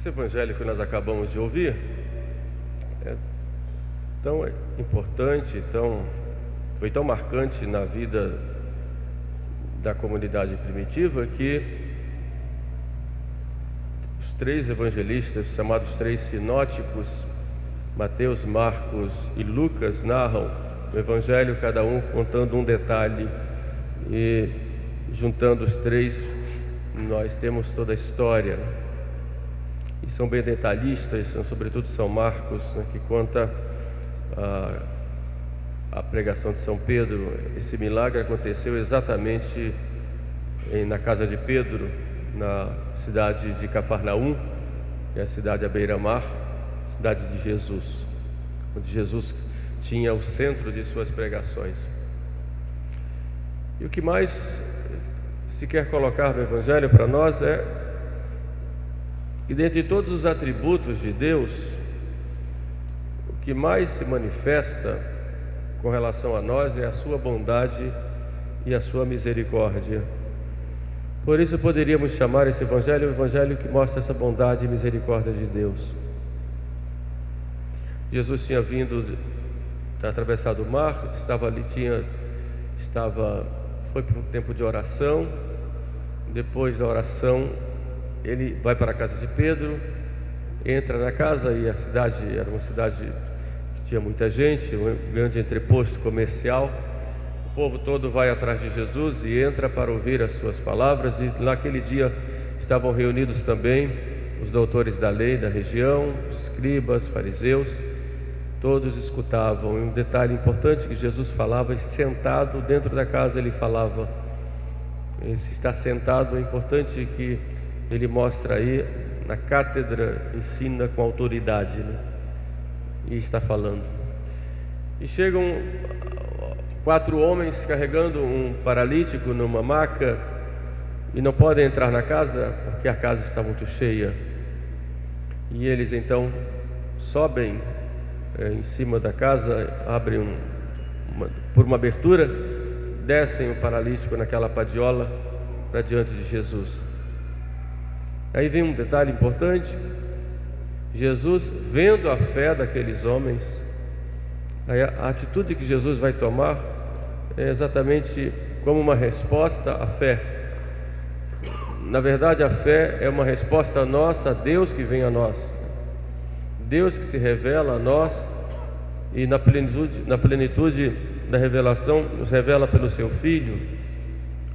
Esse evangelho que nós acabamos de ouvir é tão importante, foi tão marcante na vida da comunidade primitiva que os três evangelistas, chamados três sinóticos, Mateus, Marcos e Lucas, narram o evangelho, cada um contando um detalhe, e juntando os três nós temos toda a história, e são bem detalhistas, sobretudo São Marcos, que conta a pregação de São Pedro. Esse milagre aconteceu exatamente na casa de Pedro, na cidade de Cafarnaum, que é a cidade à beira-mar, cidade de Jesus, onde Jesus tinha o centro de suas pregações. E o que mais se quer colocar no Evangelho para nós é que, dentre todos os atributos de Deus, o que mais se manifesta com relação a nós é a sua bondade e a sua misericórdia. Por isso poderíamos chamar esse Evangelho o Evangelho que mostra essa bondade e misericórdia de Deus. Jesus tinha vindo, atravessado o mar, estava ali, foi para um tempo de oração. Depois da oração, ele vai para a casa de Pedro, entra na casa, e a cidade era uma cidade que tinha muita gente, um grande entreposto comercial. O povo todo vai atrás de Jesus e entra para ouvir as suas palavras, e naquele dia estavam reunidos também os doutores da lei da região, escribas, fariseus. Todos escutavam. E um detalhe importante que Jesus falava, sentado dentro da casa ele falava. Se está sentado, é importante que ele mostra aí na cátedra, ensina com autoridade, e está falando. E chegam 4 homens carregando um paralítico numa maca, e não podem entrar na casa porque a casa está muito cheia. E eles então sobem em cima da casa, abrem por uma abertura, descem o paralítico naquela padiola para diante de Jesus. Aí vem um detalhe importante: Jesus, vendo a fé daqueles homens, a atitude que Jesus vai tomar é exatamente como uma resposta à fé. Na verdade, a fé é uma resposta nossa a Deus que vem a nós, Deus que se revela a nós, e na plenitude da revelação nos revela pelo seu Filho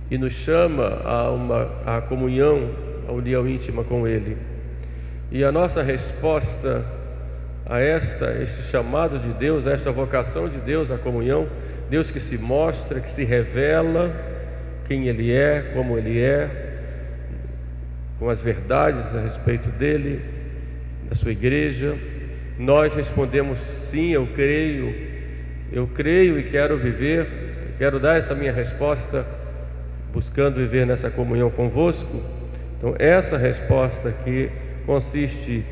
e nos chama a comunhão, a união íntima com Ele. E a nossa resposta a este chamado de Deus, a esta vocação de Deus, a comunhão, Deus que se mostra, que se revela quem Ele é, como Ele é, com as verdades a respeito dEle, da sua igreja, nós respondemos: sim, eu creio e quero viver, quero dar essa minha resposta, buscando viver nessa comunhão convosco. Então, essa resposta aqui consiste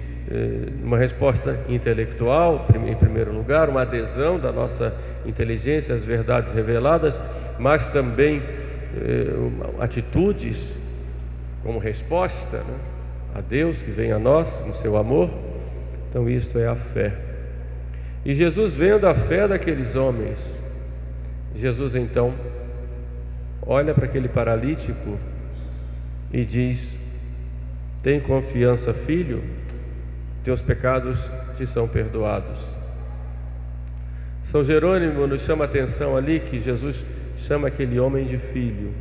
numa resposta intelectual, em primeiro lugar, uma adesão da nossa inteligência às verdades reveladas, mas também atitudes como resposta, a Deus que vem a nós no seu amor. Então, isto é a fé. E Jesus, vendo a fé daqueles homens, Jesus então olha para aquele paralítico e diz: tem confiança, filho, teus pecados te são perdoados. São Jerônimo nos chama a atenção ali que Jesus chama aquele homem de filho.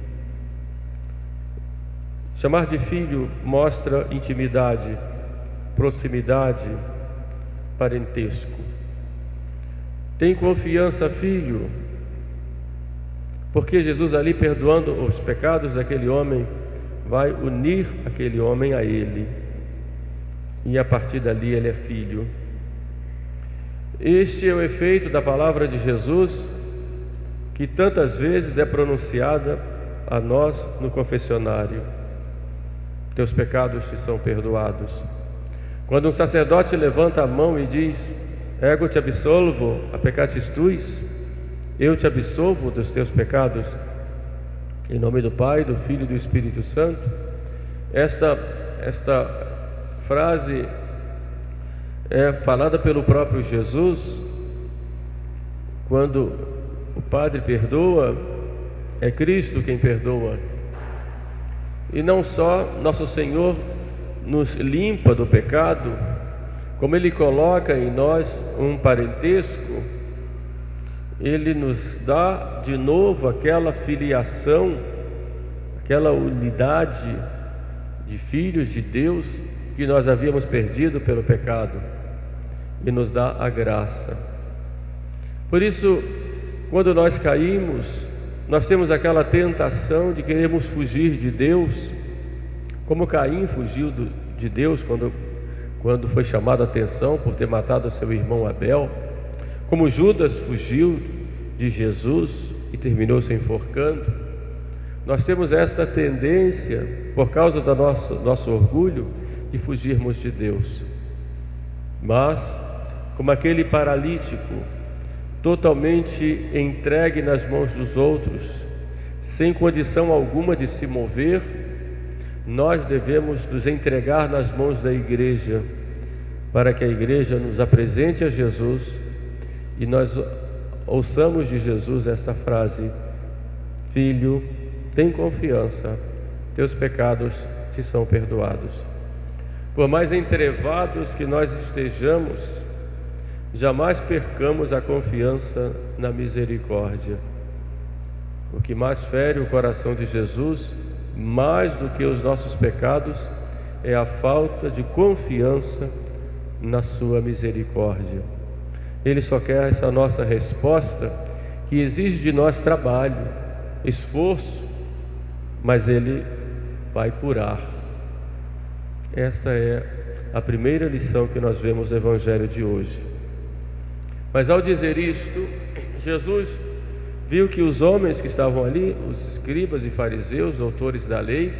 Chamar de filho mostra intimidade, proximidade, parentesco. Tem confiança, filho, porque Jesus ali, perdoando os pecados daquele homem, vai unir aquele homem a Ele, e a partir dali ele é filho. Este é o efeito da palavra de Jesus, que tantas vezes é pronunciada a nós no confessionário: teus pecados te são perdoados. Quando um sacerdote levanta a mão e diz: ego te absolvo a peccatis tuis, eu te absolvo dos teus pecados, em nome do Pai, do Filho e do Espírito Santo, esta frase é falada pelo próprio Jesus, quando o Padre perdoa, é Cristo quem perdoa. E não só nosso Senhor nos limpa do pecado, como Ele coloca em nós um parentesco, Ele nos dá de novo aquela filiação, aquela unidade de filhos de Deus que nós havíamos perdido pelo pecado, e nos dá a graça. Por isso, quando nós caímos, nós temos aquela tentação de querermos fugir de Deus, como Caim fugiu de Deus quando foi chamado a atenção por ter matado seu irmão Abel, como Judas fugiu de Jesus e terminou se enforcando. Nós temos esta tendência, por causa do nosso orgulho, de fugirmos de Deus. Mas, como aquele paralítico, totalmente entregue nas mãos dos outros, sem condição alguma de se mover, nós devemos nos entregar nas mãos da igreja, para que a igreja nos apresente a Jesus e nós ouçamos de Jesus essa frase: Filho, tem confiança, teus pecados te são perdoados. Por mais entrevados que nós estejamos, jamais percamos a confiança na misericórdia. O que mais fere o coração de Jesus, mais do que os nossos pecados, é a falta de confiança na sua misericórdia. Ele só quer essa nossa resposta, que exige de nós trabalho, esforço, mas Ele vai curar. Esta é a primeira lição que nós vemos no Evangelho de hoje. Mas ao dizer isto, Jesus viu que os homens que estavam ali, os escribas e fariseus, doutores da lei,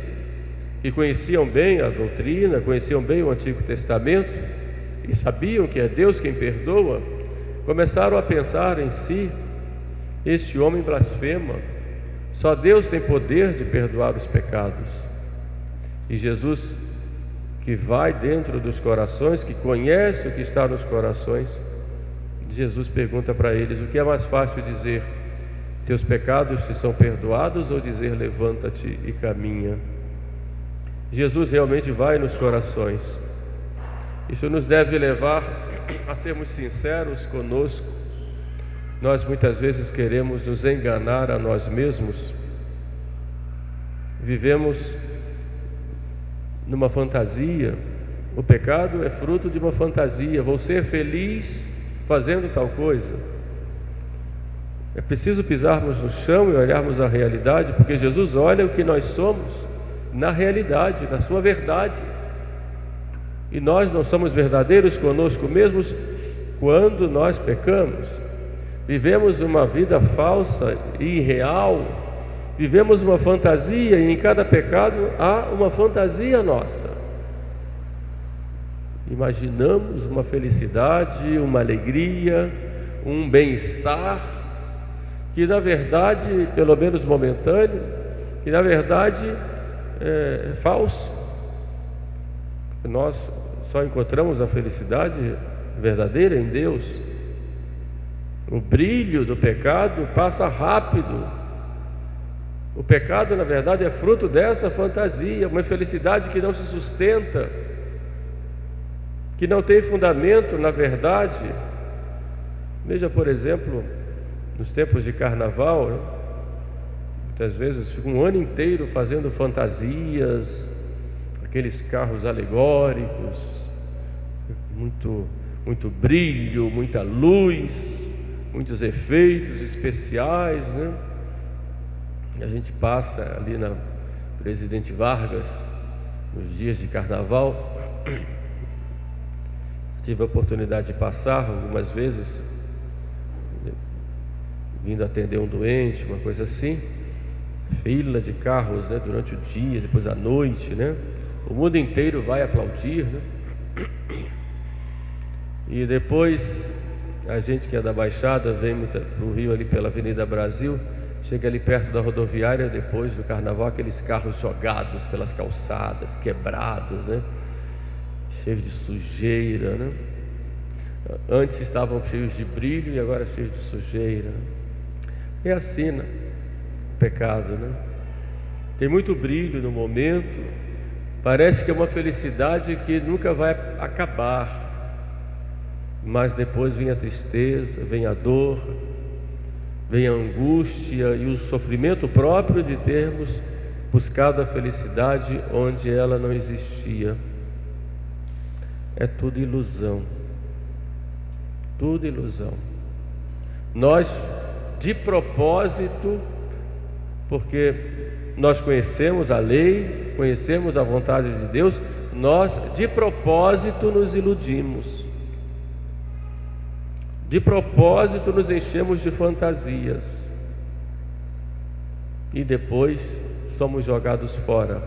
que conheciam bem a doutrina, conheciam bem o Antigo Testamento e sabiam que é Deus quem perdoa, começaram a pensar em si: este homem blasfema, só Deus tem poder de perdoar os pecados. E Jesus, que vai dentro dos corações, que conhece o que está nos corações, Jesus pergunta para eles: o que é mais fácil dizer, teus pecados te são perdoados, ou dizer, levanta-te e caminha? Jesus realmente vai nos corações. Isso nos deve levar a sermos sinceros conosco. Nós muitas vezes queremos nos enganar a nós mesmos. Vivemos numa fantasia. O pecado é fruto de uma fantasia. Vou ser feliz fazendo tal coisa. É preciso pisarmos no chão e olharmos a realidade, porque Jesus olha o que nós somos na realidade, na sua verdade. E nós não somos verdadeiros conosco mesmos quando nós pecamos. Vivemos uma vida falsa e irreal, vivemos uma fantasia, e em cada pecado há uma fantasia nossa. Imaginamos uma felicidade, uma alegria, um bem-estar, que na verdade, pelo menos momentâneo, que na verdade é falso. Nós só encontramos a felicidade verdadeira em Deus. O brilho do pecado passa rápido. O pecado, na verdade, é fruto dessa fantasia, uma felicidade que não se sustenta, que não tem fundamento na verdade. Veja, por exemplo, nos tempos de carnaval, né? Muitas vezes fica um ano inteiro fazendo fantasias, aqueles carros alegóricos, muito brilho, muita luz, muitos efeitos especiais, né? E a gente passa ali na Presidente Vargas, nos dias de carnaval. Tive a oportunidade de passar algumas vezes, vindo atender um doente, uma coisa assim. Fila de carros, né, durante o dia, depois à noite, né? O mundo inteiro vai aplaudir, né? E depois a gente que é da Baixada vem para o Rio ali pela Avenida Brasil, chega ali perto da rodoviária, depois do carnaval, aqueles carros jogados pelas calçadas, quebrados, né? cheios de sujeira, né? Antes estavam cheios de brilho e agora cheios de sujeira. É assim, né? O pecado, né? Tem muito brilho no momento, parece que é uma felicidade que nunca vai acabar, mas depois vem a tristeza, vem a dor, vem a angústia e o sofrimento próprio de termos buscado a felicidade onde ela não existia. É tudo ilusão, tudo ilusão. Nós, de propósito, porque nós conhecemos a lei, conhecemos a vontade de Deus, nós de propósito nos iludimos, de propósito nos enchemos de fantasias e depois somos jogados fora.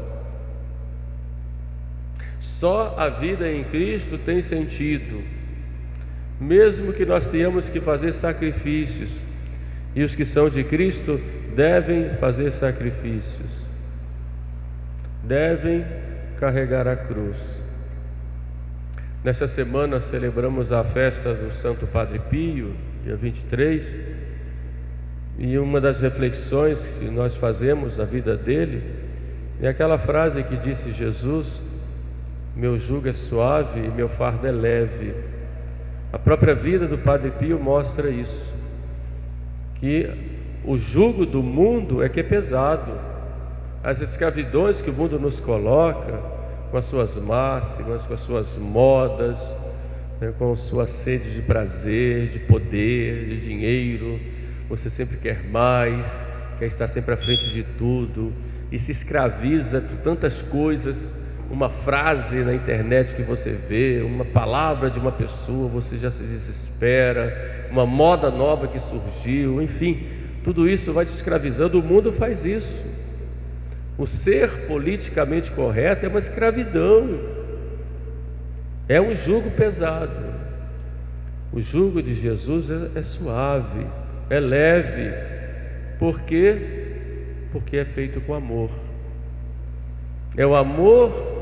Só a vida em Cristo tem sentido, mesmo que nós tenhamos que fazer sacrifícios, e os que são de Cristo devem fazer sacrifícios, devem carregar a cruz. Nesta semana celebramos a festa do Santo Padre Pio, dia 23, e uma das reflexões que nós fazemos na vida dele é aquela frase que disse Jesus: meu jugo é suave e meu fardo é leve. A própria vida do Padre Pio mostra isso, que o jugo do mundo é que é pesado. As escravidões que o mundo nos coloca, com as suas máximas, com as suas modas, né, com sua sede de prazer, de poder, de dinheiro. Você sempre quer mais, quer estar sempre à frente de tudo e se escraviza por tantas coisas. Uma frase na internet que você vê, uma palavra de uma pessoa, você já se desespera, uma moda nova que surgiu, enfim, tudo isso vai te escravizando. O mundo faz isso. O ser politicamente correto é uma escravidão, é um jugo pesado. O jugo de Jesus é suave, é leve. Por quê? Porque é feito com amor. É o amor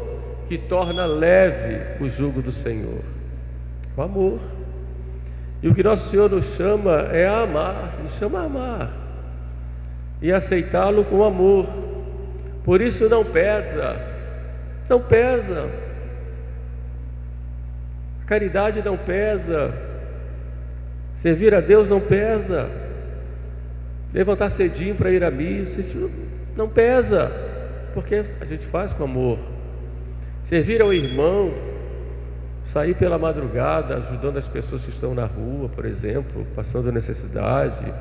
que torna leve o jugo do Senhor. O amor. E o que nosso Senhor nos chama é a amar, nos chama a amar e aceitá-lo com amor. Por isso não pesa, não pesa. A caridade não pesa, servir a Deus não pesa, levantar cedinho para ir à missa, isso não pesa, porque a gente faz com amor. Servir ao irmão, sair pela madrugada ajudando as pessoas que estão na rua, por exemplo, passando necessidade,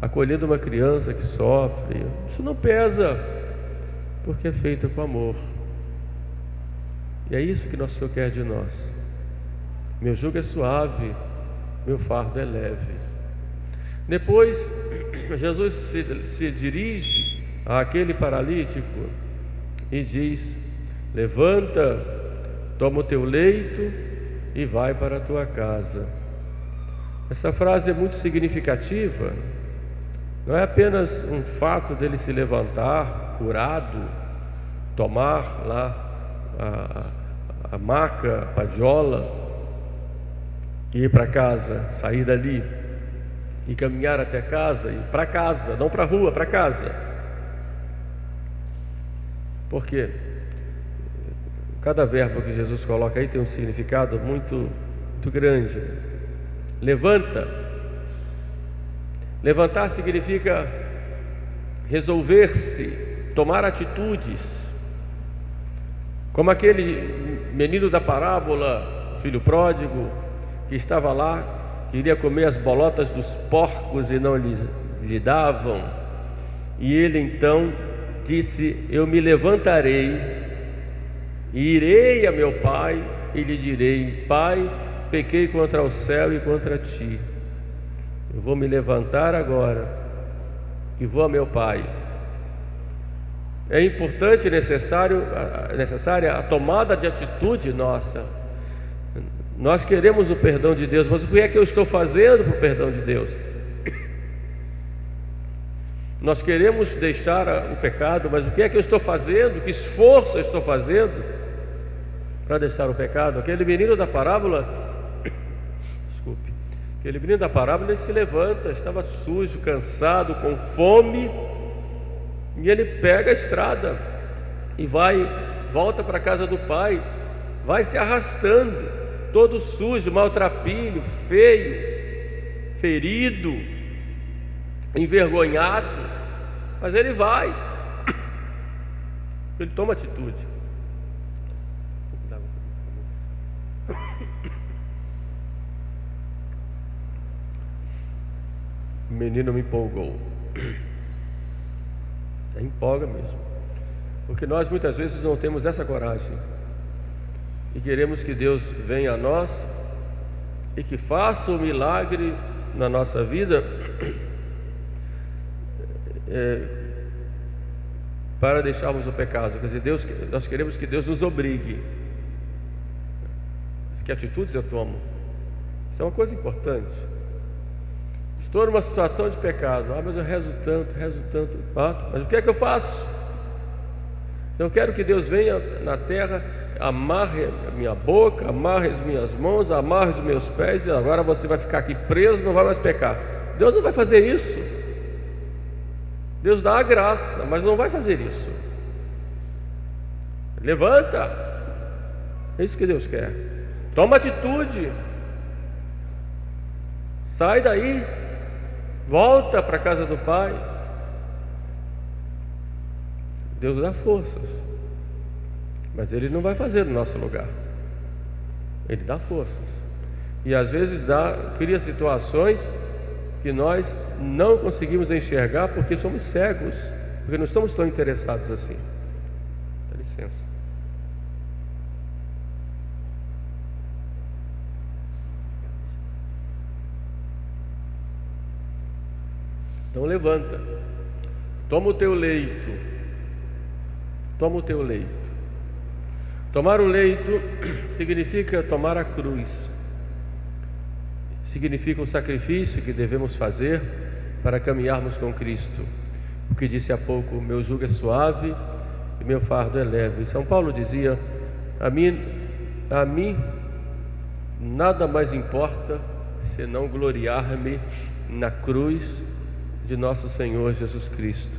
acolhendo uma criança que sofre, isso não pesa, porque é feito com amor. E é isso que nosso Senhor quer de nós. Meu jugo é suave, meu fardo é leve. Depois Jesus se dirige àquele paralítico e diz: levanta, toma o teu leito e vai para a tua casa. Essa frase é muito significativa. Não é apenas um fato dele se levantar curado, tomar lá a maca, a padiola e ir para casa, sair dali e caminhar até casa, e para casa, não para a rua, para casa. Por quê? Cada verbo que Jesus coloca aí tem um significado muito grande. Levanta. Levantar significa resolver-se, tomar atitudes. Como aquele menino da parábola, filho pródigo, que estava lá, queria comer as bolotas dos porcos e não lhe davam. E ele então disse: eu me levantarei e irei a meu pai e lhe direi: Pai, pequei contra o céu e contra ti. Eu vou me levantar agora e vou a meu pai. É importante e necessária a tomada de atitude nossa. Nós queremos o perdão de Deus, mas o que é que eu estou fazendo para o perdão de Deus? Nós queremos deixar o pecado, mas o que é que eu estou fazendo? Que esforço eu estou fazendo para deixar o pecado. Aquele menino da parábola, desculpe, aquele menino da parábola, ele se levanta, estava sujo, cansado, com fome, e ele pega a estrada e volta para a casa do pai, vai se arrastando, todo sujo, maltrapilho, feio, ferido, envergonhado, mas ele vai, ele toma atitude. O menino me empolgou. Empolga mesmo, porque nós muitas vezes não temos essa coragem e queremos que Deus venha a nós e que faça o milagre na nossa vida para deixarmos o pecado. Quer dizer, nós queremos que Deus nos obrigue. Que atitudes eu tomo? Isso é uma coisa importante. Estou numa situação de pecado. Mas eu rezo tanto. Mas o que é que eu faço? Eu quero que Deus venha na terra, amarre a minha boca, amarre as minhas mãos, amarre os meus pés, e agora você vai ficar aqui preso, não vai mais pecar. Deus não vai fazer isso. Deus dá a graça, mas não vai fazer isso. Levanta. É isso que Deus quer. Toma atitude. Sai daí. Volta para a casa do Pai. Deus dá forças, mas Ele não vai fazer no nosso lugar. Ele dá forças. E às vezes cria situações que nós não conseguimos enxergar porque somos cegos, porque não estamos tão interessados assim. Dá licença. Então levanta, toma o teu leito, toma o teu leito. Tomar o leito significa tomar a cruz, significa o sacrifício que devemos fazer para caminharmos com Cristo. O que disse há pouco, meu jugo é suave e meu fardo é leve. São Paulo dizia, a mim nada mais importa senão gloriar-me na cruz de nosso Senhor Jesus Cristo.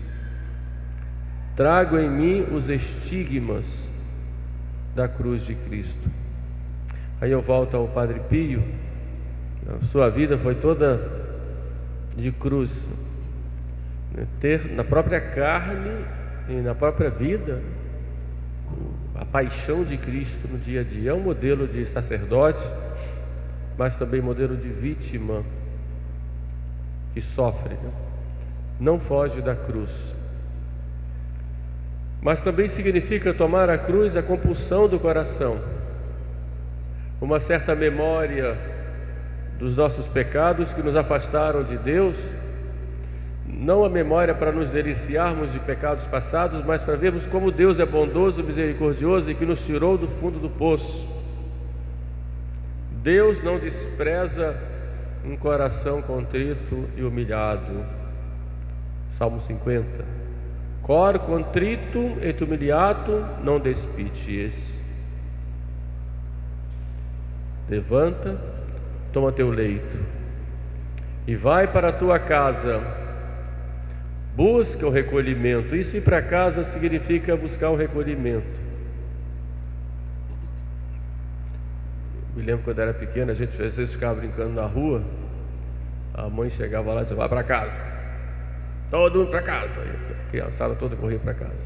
Trago em mim os estigmas da cruz de Cristo. Aí eu volto ao Padre Pio. A sua vida foi toda de cruz, ter na própria carne e na própria vida a paixão de Cristo no dia a dia. É um modelo de sacerdote, mas também modelo de vítima que sofre, não foge da cruz. Mas também significa tomar a cruz, a compulsão do coração, uma certa memória dos nossos pecados que nos afastaram de Deus, não a memória para nos deliciarmos de pecados passados, mas para vermos como Deus é bondoso, misericordioso e que nos tirou do fundo do poço. Deus não despreza um coração contrito e humilhado. Salmo 50. Cor contrito et humiliatum non despities. Levanta, toma teu leito e vai para a tua casa. Busca o recolhimento. Isso ir para casa significa buscar o recolhimento. Me lembro quando era pequeno, a gente às vezes ficava brincando na rua. A mãe chegava lá e dizia, vai para casa. Todo mundo para casa. A criançada toda corria para casa.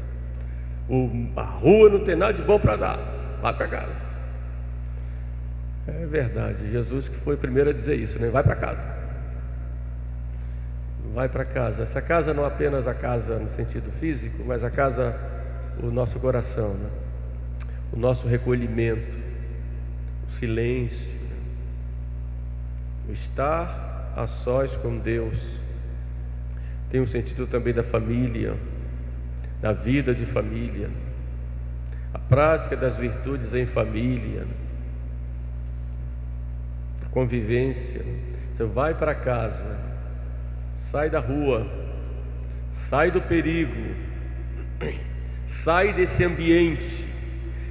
A rua não tem nada de bom para dar. Vai para casa. É verdade. Jesus que foi o primeiro a dizer isso, né? Vai para casa. Vai para casa. Essa casa não é apenas a casa no sentido físico, mas a casa, o nosso coração, né? O nosso recolhimento, o silêncio, o estar a sós com Deus. Tem um sentido também da família, da vida de família, a prática das virtudes em família, a convivência. Você vai para casa, sai da rua, sai do perigo, sai desse ambiente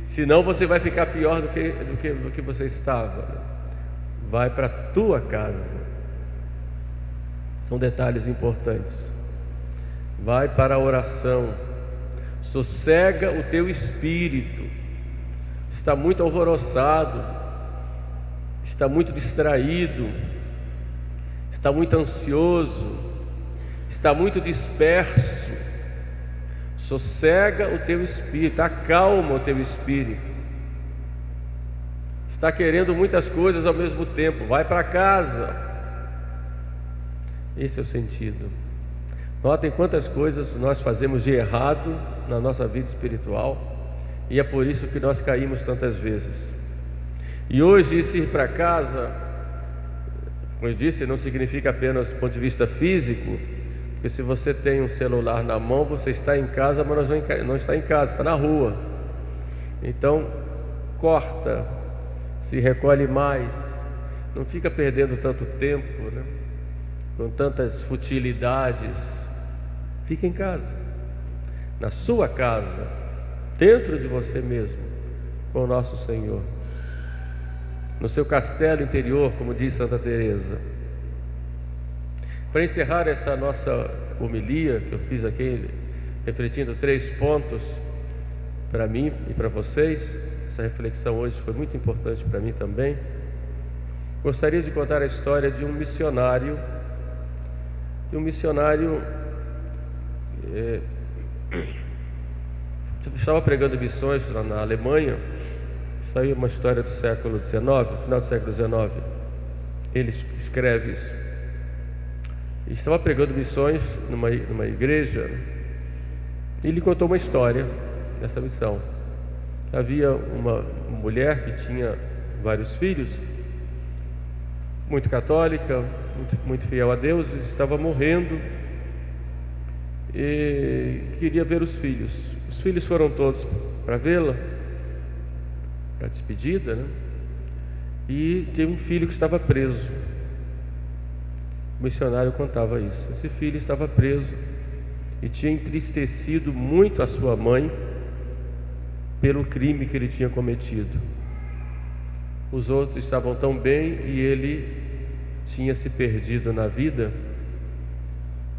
Senão você vai ficar pior do que você estava. Vai para a tua casa. São detalhes importantes. Vai para a oração. Sossega o teu espírito. Está muito alvoroçado, está muito distraído, está muito ansioso, está muito disperso. Sossega o teu espírito, acalma o teu espírito. Está querendo muitas coisas ao mesmo tempo. Vai para casa. Esse é o sentido. Notem quantas coisas nós fazemos de errado na nossa vida espiritual, e é por isso que nós caímos tantas vezes. E hoje esse ir para casa, como eu disse, não significa apenas do ponto de vista físico, porque se você tem um celular na mão, você está em casa, mas não está em casa, está na rua. Então, corta, se recolhe mais, não fica perdendo tanto tempo, né? Com tantas futilidades. Fica em casa, na sua casa, dentro de você mesmo, com o nosso Senhor, no seu castelo interior, como diz Santa Teresa. Para encerrar essa nossa homilia que eu fiz aqui, refletindo 3 pontos para mim e para vocês, essa reflexão hoje foi muito importante para mim também. Gostaria de contar a história de um missionário, estava pregando missões lá na Alemanha. Isso aí é uma história do século XIX, final do século XIX. Ele escreve isso. E estava pregando missões numa igreja. E ele contou uma história dessa missão. Havia uma mulher que tinha vários filhos, muito católica, muito fiel a Deus, estava morrendo e queria ver os filhos. Os filhos foram todos para vê-la, para a despedida, né? E tinha um filho que estava preso. O missionário contava isso. Esse filho estava preso e tinha entristecido muito a sua mãe pelo crime que ele tinha cometido. Os outros estavam tão bem e ele tinha se perdido na vida,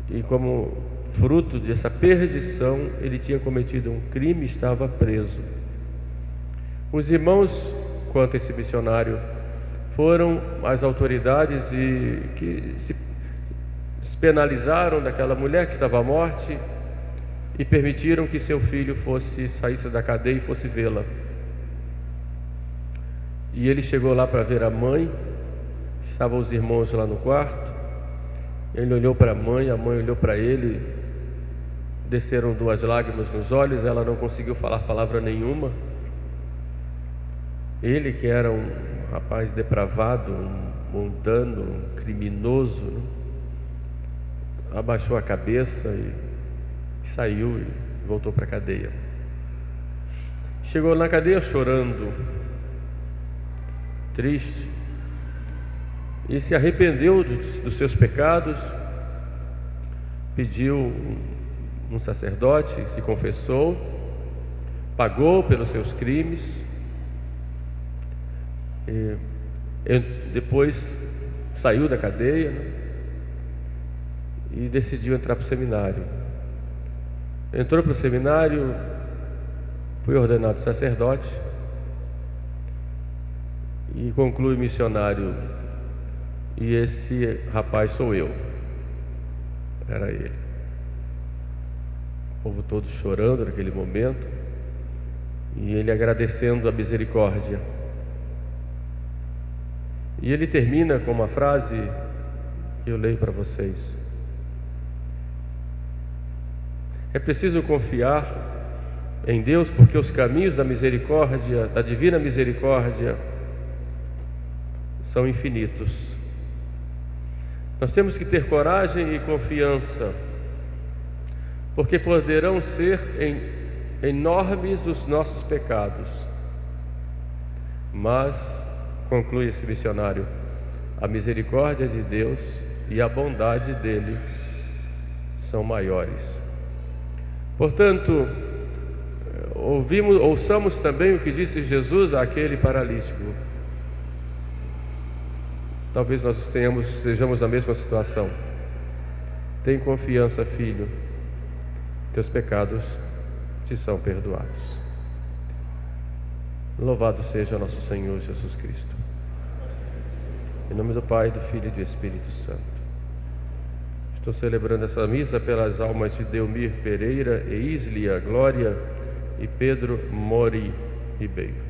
e como fruto dessa perdição ele tinha cometido um crime e estava preso. Os irmãos, quanto a esse missionário, foram às autoridades e que se penalizaram daquela mulher que estava à morte e permitiram que seu filho saísse da cadeia e fosse vê-la. E ele chegou lá para ver a mãe. Estavam os irmãos lá no quarto. Ele olhou para a mãe olhou para ele. Desceram 2 lágrimas nos olhos. Ela não conseguiu falar palavra nenhuma. Ele, que era um rapaz depravado, um mundano, um criminoso, né? Abaixou a cabeça e saiu e voltou para a cadeia. Chegou na cadeia chorando, triste, e se arrependeu dos seus pecados, pediu um sacerdote, se confessou, pagou pelos seus crimes, e depois saiu da cadeia, né? E decidiu entrar para o seminário. Entrou para o seminário, foi ordenado sacerdote e conclui missionário. E esse rapaz sou eu. Era ele. O povo todo chorando naquele momento e ele agradecendo a misericórdia. E ele termina com uma frase que eu leio para vocês. É preciso confiar em Deus, porque os caminhos da misericórdia, da divina misericórdia, são infinitos. Nós temos que ter coragem e confiança, porque poderão ser enormes os nossos pecados, mas, conclui esse missionário, a misericórdia de Deus e a bondade dele são maiores. Portanto, ouçamos também o que disse Jesus àquele paralítico. Talvez nós sejamos na mesma situação. Tem confiança, filho, teus pecados te são perdoados. Louvado seja nosso Senhor Jesus Cristo. Em nome do Pai, do Filho e do Espírito Santo. Estou celebrando essa missa pelas almas de Delmir Pereira e Islia Glória e Pedro Mori Ribeiro.